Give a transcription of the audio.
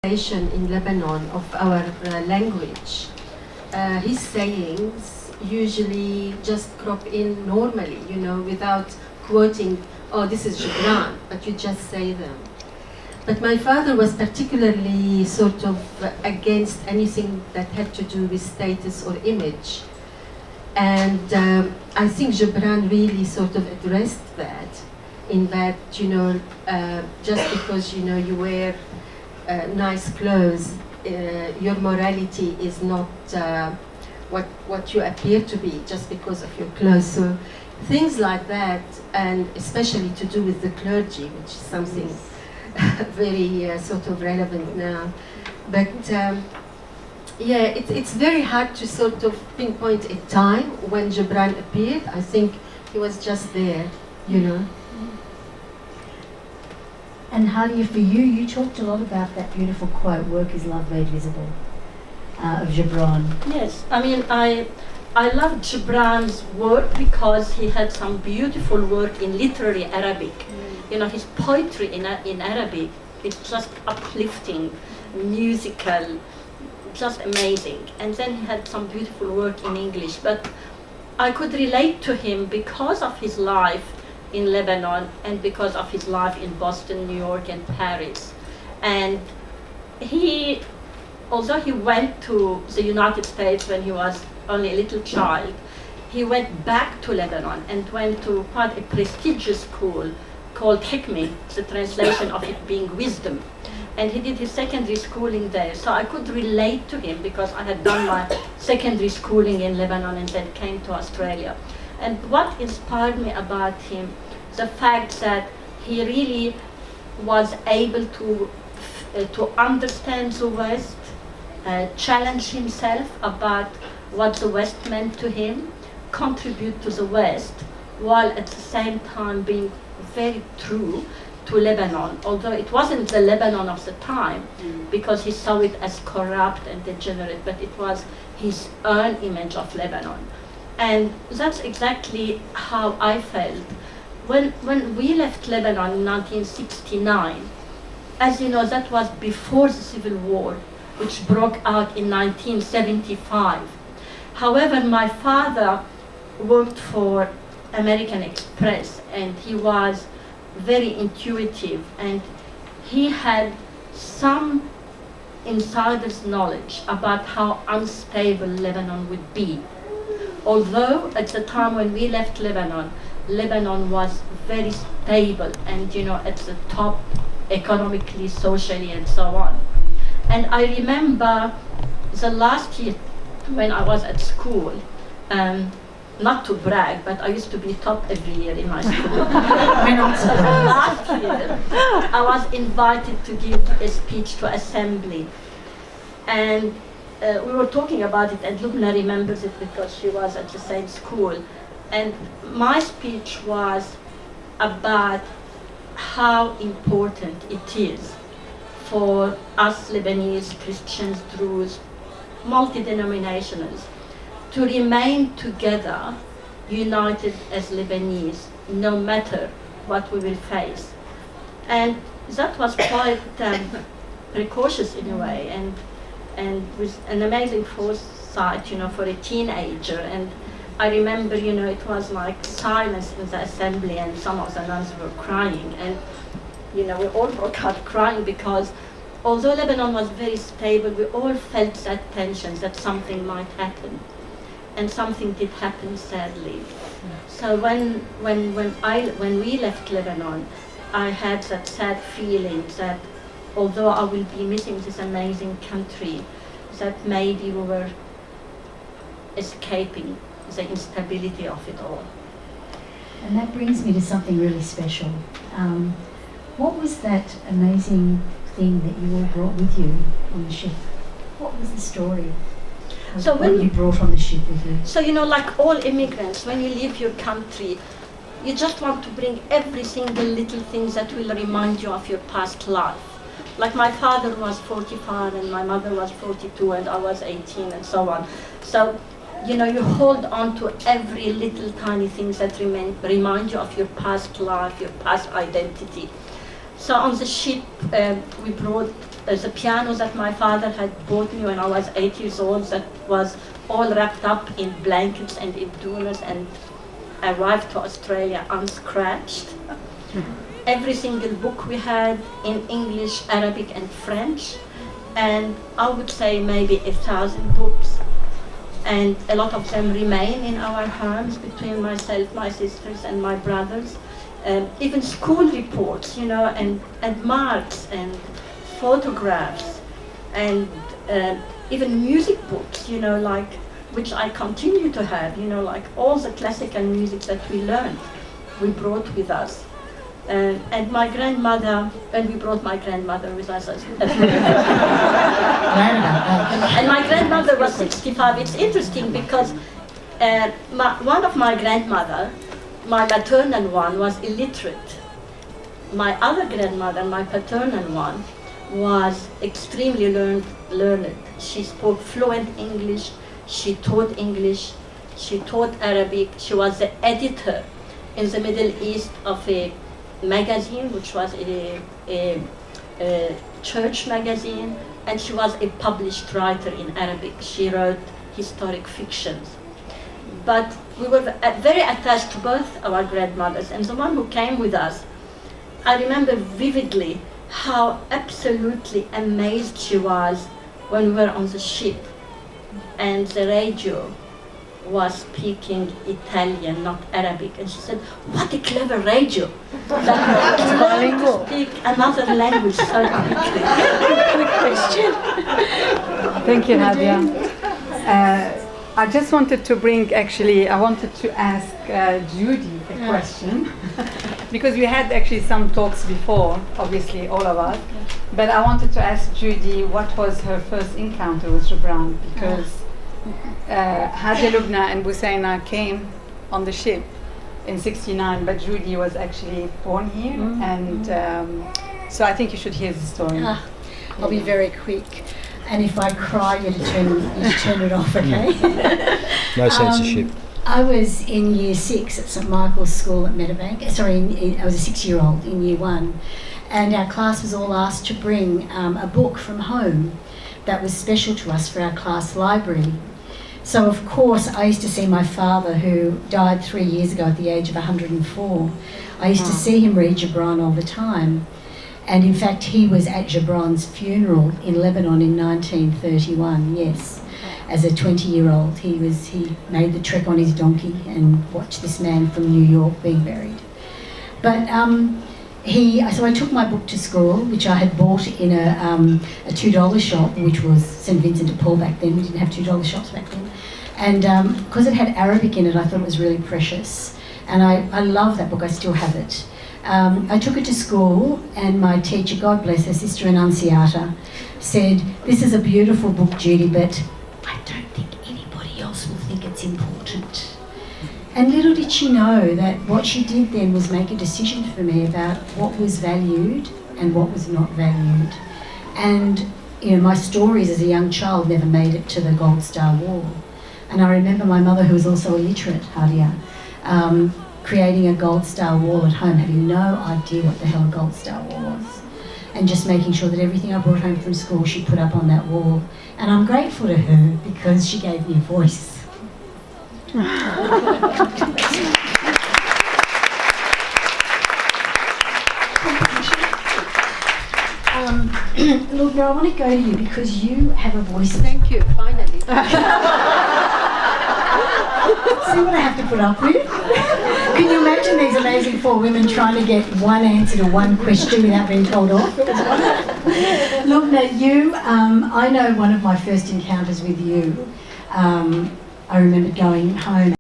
in Lebanon of our language, his sayings usually just crop in normally, without quoting, oh, this is Gibran, but you just say them. But my father was particularly sort of against anything that had to do with status or image. And I think Gibran really sort of addressed that, in that, just because, you wear nice clothes, your morality is not what you appear to be just because of your clothes. So things like that, and especially to do with the clergy, which is something very sort of relevant now. But yeah, it's very hard to sort of pinpoint a time when Gibran appeared. I think he was just there, And Hadia, for you, you talked a lot about that beautiful quote, "Work is love made visible," of Gibran. Yes, I mean, I loved Gibran's work because he had some beautiful work in literary Arabic. His poetry in Arabic, it's just uplifting, musical, just amazing. And then he had some beautiful work in English. But I could relate to him because of his life in Lebanon and because of his life in Boston, New York, and Paris. And he, although he went to the United States when he was only a little child, he went back to Lebanon and went to quite a prestigious school called Hikmi, the translation of it being wisdom. And he did his secondary schooling there. So I could relate to him because I had done my secondary schooling in Lebanon and then came to Australia. And what inspired me about him, the fact that he really was able to understand the West, challenge himself about what the West meant to him, contribute to the West, while at the same time being very true to Lebanon, although it wasn't the Lebanon of the time, because he saw it as corrupt and degenerate, but it was his own image of Lebanon. And that's exactly how I felt. When we left Lebanon in 1969, as you know, that was before the Civil War, which broke out in 1975. However, my father worked for American Express, and he was very intuitive, and he had some insider's knowledge about how unstable Lebanon would be. Although at the time when we left Lebanon, Lebanon was very stable and at the top economically, socially, and so on. And I remember the last year when I was at school, not to brag, but I used to be top every year in my school. Last year, I was invited to give a speech to assembly. And we were talking about it, and Loubna remembers it because she was at the same school. And my speech was about how important it is for us Lebanese, Christians, Druze, multi-denominationals, to remain together, united as Lebanese, no matter what we will face. And that was quite precautious in a way, and with an amazing foresight, for a teenager. And I remember, it was like silence in the assembly, and some of the nuns were crying, and we all broke out crying because although Lebanon was very stable, we all felt that tension, that something might happen. And something did happen, sadly. So when we left Lebanon, I had that sad feeling that although I will be missing this amazing country, that maybe we were escaping the instability of it all. And that brings me to something really special. What was that amazing thing that you all brought with you on the ship? What was the story? So what you brought on the ship with you? So like all immigrants, when you leave your country, you just want to bring every single little thing that will remind you of your past life. Like my father was 45 and my mother was 42 and I was 18 and so on. So you hold on to every little tiny thing that remind you of your past life, your past identity. So on the ship, we brought the piano that my father had bought me when I was 8 years old, that was all wrapped up in blankets and in doulas and arrived to Australia unscratched. Every single book we had in English, Arabic and French, and I would say maybe 1,000 books. And a lot of them remain in our homes between myself, my sisters and my brothers. Even school reports, you know, and marks and photographs and even music books, you know, like, which I continue to have, you know, like all the classical music that we learned, we brought with us. And my grandmother, and we brought my grandmother with us as well. And my grandmother was 65. It's interesting because one of my grandmother, my maternal one, was illiterate. My other grandmother, my paternal one, was extremely learned. She spoke fluent English, she taught English, she taught Arabic. She was the editor in the Middle East of a magazine, which was a church magazine, and she was a published writer in Arabic. She wrote historic fictions. But we were very attached to both our grandmothers, and the one who came with us, I remember vividly how absolutely amazed she was when we were on the ship and the radio was speaking Italian, not Arabic, and she said, "What a clever radio! That learned to speak another language so quickly." Quick question. Thank you, Hadia. I just wanted to I wanted to ask Judy a question because we had actually some talks before, obviously all of us, but I wanted to ask Judy what was her first encounter with Gibran, because Hadia, Loubna and Bouthaina came on the ship in '69, but Judy was actually born here, and so I think you should hear the story. I'll be very quick. And if I cry, you turn it off, okay? No censorship. I was in year 6 at St Michael's School at Meadowbank. I was a 6-year-old in year 1. And our class was all asked to bring a book from home that was special to us for our class library. So, of course, I used to see my father, who died 3 years ago at the age of 104. I used to see him read Gibran all the time. And in fact, he was at Gibran's funeral in Lebanon in 1931, yes. As a 20-year-old, he made the trek on his donkey and watched this man from New York being buried. But so I took my book to school, which I had bought in a $2 shop, which was St Vincent de Paul back then. We didn't have $2 shops back then. And because it had Arabic in it, I thought it was really precious. And I love that book, I still have it. I took it to school, and my teacher, God bless her, Sister Annunciata, said, "This is a beautiful book, Judy, but I don't think anybody else will think it's important." And little did she know that what she did then was make a decision for me about what was valued and what was not valued. And you know, my stories as a young child never made it to the Gold Star Wall. And I remember my mother, who was also illiterate, Hadia, creating a Gold Star Wall at home, having no idea what the hell a Gold Star Wall was, and just making sure that everything I brought home from school she put up on that wall. And I'm grateful to her because she gave me a voice. Loubna, I want to go to you because you have a voice. Thank you, finally. See what I have to put up with? Can you imagine these amazing 4 women trying to get one answer to one question without being told off? Loubna, I know one of my first encounters with you. I remember going home